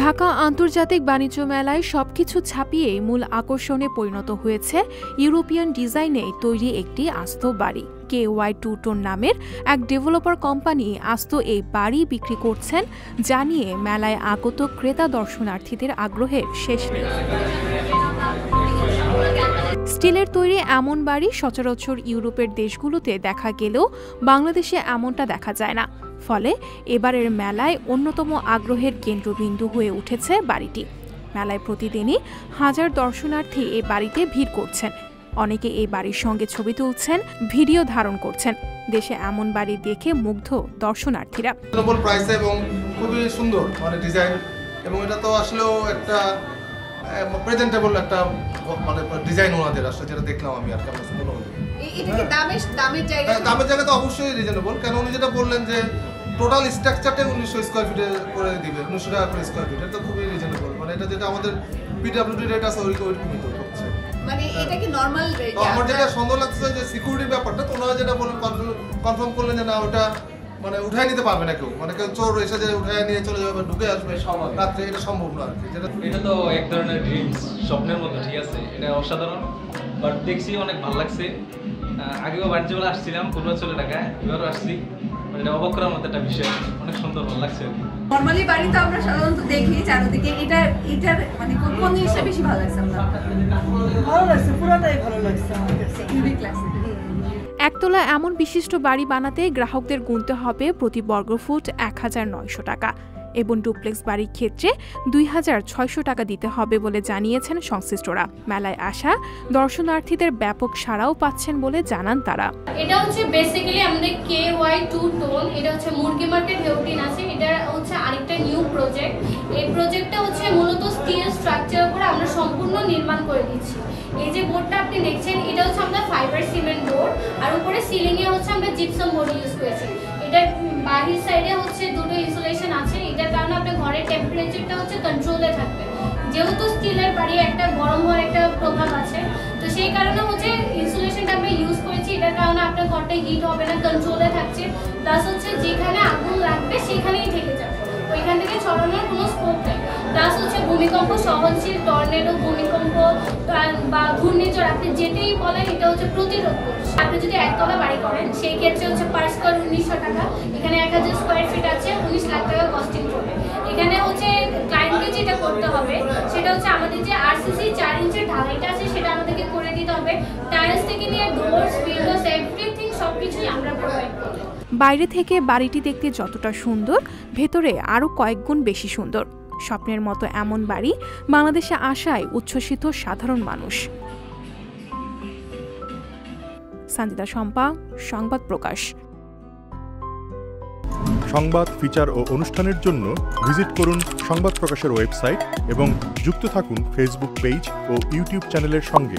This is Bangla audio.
ঢাকা আন্তর্জাতিক বাণিজ্য মেলায় সবকিছু ছাপিয়ে মূল আকর্ষণে পরিণত হয়েছে ইউরোপিয়ান ডিজাইনে তৈরি একটি আস্ত বাড়ি। KY2 টোন নামের এক ডেভেলপার কোম্পানি আস্ত এই বাড়ি বিক্রি করছেন, জানিয়ে মেলায় আগত ক্রেতা দর্শনার্থীদের আগ্রহের শেষ নেই। স্টিলের তৈরি এমন বাড়ি সচরাচর ইউরোপের দেশগুলোতে দেখা গেলেও বাংলাদেশে এমনটা দেখা যায় না। ফলে এবারের মেলায় অন্যতম আগ্রহের কেন্দ্রবিন্দু হয়ে উঠেছে বাড়িটি। মেলায় প্রতিদিনই হাজার দর্শনার্থী এই বাড়িতে ভিড় করছেন। অনেকে এই বাড়ির সঙ্গে ছবি তুলছেন, ভিডিও ধারণ করছেন। দেশে এমন বাড়ি দেখে মুগ্ধ দর্শনার্থীরা। প্রাইস এবং খুবই সুন্দর মানে ডিজাইন, এবং এটা তো আসলেও একটা প্রেজেন্টেবল একটা মানে ডিজাইন ওনাদের আসলে যেটা দেখলাম আমি আর কেমন মনে হলো। এটা কি দামের জায়গা তো অবশ্যই রিজনেবল, কারণ উনি যেটা বললেন যে টোটাল স্ট্রাকচারটা 1900 স্কয়ার ফিটে করে দিবে, 1900 টাকা করে স্কয়ার ফিট, এটা তো খুবই রিজনেবল। মানে এটা যেটা আমাদের পিডব্লিউডি রেট আছে ওইরকমই তো হচ্ছে। মানে এটা কি নরমাল রেট? আমার যেটা সন্দেহ লাগছে যে সিকিউরিটির ব্যাপারটা, তো ওনারা যেটা বলেন কনফার্ম করলেন যে না ওটা মানে উঠায় নিতে পারবে না কেউ, মানে কেউ চোর এসে যে উঠায় নিয়ে চলে যাবে, ঢুকে আসবে রাত্রে, এটা সম্ভব না আর কি। এটা তো এক ধরনের ড্রিমস, স্বপ্নের মতো, ঠিক আছে, এটা অসাধারণ। বাট দেখছি অনেক ভালো লাগছে। আগেও বাণিজ্যমেলা আসছিলাম পূর্বাঞ্চলে ঢাকায়, এবারও আসছি। এটা অবাক করার মতো একটা বিষয়, অনেক সুন্দর, ভালো লাগছে। নরমালি বাড়ি তো আমরা সাধারণত দেখি চারদিকে, এটার মানে কোন জিনিসটা বেশি ভালো লাগছে আপনার? ভালো লাগছে, পুরোটাই ভালো লাগছে আমার কাছে। ইউনিক লাগছে। একতলা এমন বিশিষ্ট বাড়ি বানাতে গ্রাহকদের গুনতে হবে প্রতি বর্গফুট 1900 টাকা এবং ডুপ্লেক্স বাড়ির ক্ষেত্রে 2600 টাকা দিতে হবে বলে জানিয়েছেন সংশ্লিষ্টরা। মেলায় আসা দর্শনার্থীদের ব্যাপক সাড়াও পাচ্ছেন বলে জানান তারা। এটা হচ্ছে বেসিক্যালি আমাদের KY2 টোন, এটা হচ্ছে মুরগি মার্কেট হেউটিন আছে, এটা হচ্ছে আরেকটা নিউ প্রজেক্ট। এই প্রজেক্টটা হচ্ছে মূলত স্টিল স্ট্রাকচারের উপর আমরা সম্পূর্ণ নির্মাণ করে দিচ্ছি। এই যে বোর্ডটা আপনি দেখছেন, এটা হচ্ছে আমরা ফাইবার সিমেন্ট বোর্ড, আর উপরে সিলিং এ হচ্ছে আমরা জিপসাম বোর্ড ইউজ করেছি। এটার বাহির সাইডে হচ্ছে দুটো ইনসুলেশন আছে, এটার কারণে আপনার ঘরের টেম্পারেচারটা হচ্ছে কন্ট্রোলে থাকবে। যেহেতু স্টিলের বাড়ি একটা গরম হওয়ার একটা প্রভাব আছে, তো সেই কারণে হচ্ছে ইনসুলেশনটা আমরা ইউজ করেছি। এটার কারণে আপনার ঘরটা হিট হবে না, কন্ট্রোলে থাকছে। প্লাস হচ্ছে যেখানে আগুন লাগবে সেখানেই থেকে যাবে, ওইখান থেকে ছড়ানোর কোনো স্কোপ নেই। প্লাস হচ্ছে ভূমিকম্প সহনশীল, টর্নেডো, ভূমিকম্প বা ঘূর্ণিঝড় আপনি যেটাই বলেন এটা হচ্ছে প্রতিরোধ করছে। আপনি যদি একতলা বাড়ি করেন সেই ক্ষেত্রে হচ্ছে পার স্কোয়ার 1900 টাকা, এখানে 1000 স্কোয়ার ফিট আছে, 19 লাখ টাকা কস্টিং পড়বে। এখানে হচ্ছে ক্লায়েন্টকে যেটা করতে হবে সেটা হচ্ছে আমাদের যে RCC 4 ইঞ্চের ঢালাইটা আছে সেটা আমাদেরকে করে দিতে হবে। টাইলস থেকে নিয়ে ডোরস, উইন্ডোজ, এভরিথিং সবকিছুই আমরা প্রোভাইড করি। বাইরে থেকে বাড়িটি দেখতে যতটা সুন্দর, ভেতরে আরও কয়েক গুণ বেশি সুন্দর। স্বপ্নের মতো এমন বাড়ি বাংলাদেশে আসায় উচ্ছ্বসিত সাধারণ মানুষ। সানজিদা শম্পা, সংবাদ প্রকাশ। সংবাদ, ফিচার ও অনুষ্ঠানের জন্য ভিজিট করুন সংবাদ প্রকাশের ওয়েবসাইট এবং যুক্ত থাকুন ফেসবুক পেজ ও ইউটিউব চ্যানেলের সঙ্গে।